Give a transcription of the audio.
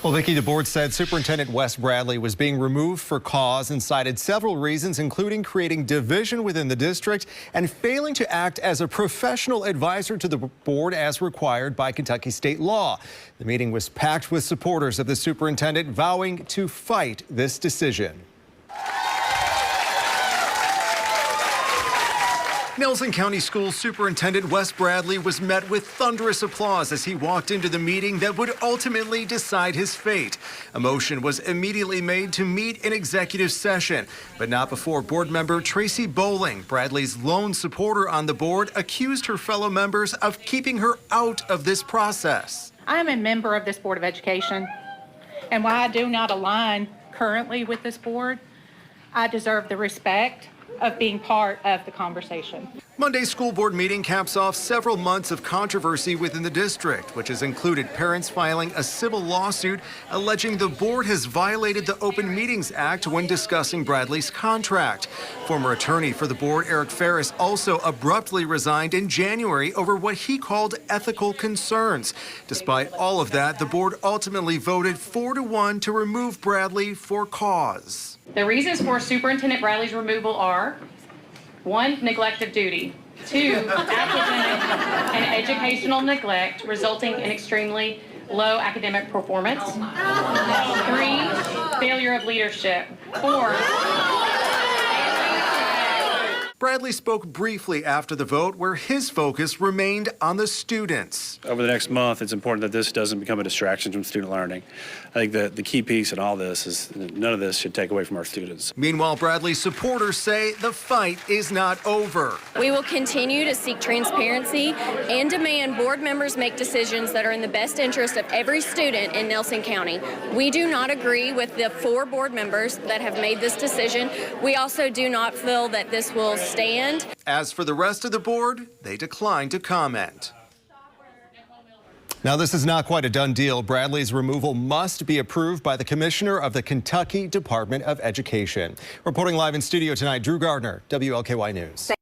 Well, Vicki, the board said Superintendent Wes Bradley was being removed for cause and cited several reasons, including creating division within the district and failing to act as a professional advisor to the board as required by Kentucky state law. The meeting was packed with supporters of the superintendent vowing to fight this decision. Nelson County School Superintendent Wes Bradley was met with thunderous applause as he walked into the meeting that would ultimately decide his fate. A motion was immediately made to meet in executive session, but not before board member Tracy Bowling, Bradley's lone supporter on the board, accused her fellow members of keeping her out of this process. I am a member of this Board of Education, and while I do not align currently with this board, I deserve the respect of being part of the conversation. Monday's school board meeting caps off several months of controversy within the district, which has included parents filing a civil lawsuit alleging the board has violated the Open Meetings Act when discussing Bradley's contract. Former attorney for the board, Eric Ferris, also abruptly resigned in January over what he called ethical concerns. Despite all of that, the board ultimately voted 4-1 to remove Bradley for cause. The reasons for Superintendent Bradley's removal are: 1, neglect of duty; 2, academic and educational neglect resulting in extremely low academic performance; 3, failure of leadership; 4. Bradley spoke briefly after the vote, where his focus remained on the students. Over the next month, it's important that this doesn't become a distraction from student learning. I think that the key piece in all this is none of this should take away from our students. Meanwhile, Bradley's supporters say the fight is not over. We will continue to seek transparency and demand board members make decisions that are in the best interest of every student in Nelson County. We do not agree with the 4 board members that have made this decision. We also do not feel that this will stand. As for the rest of the board, they declined to comment. Now, this is not quite a done deal. Bradley's removal must be approved by the commissioner of the Kentucky Department of Education. Reporting live in studio tonight, Drew Gardner, WLKY News.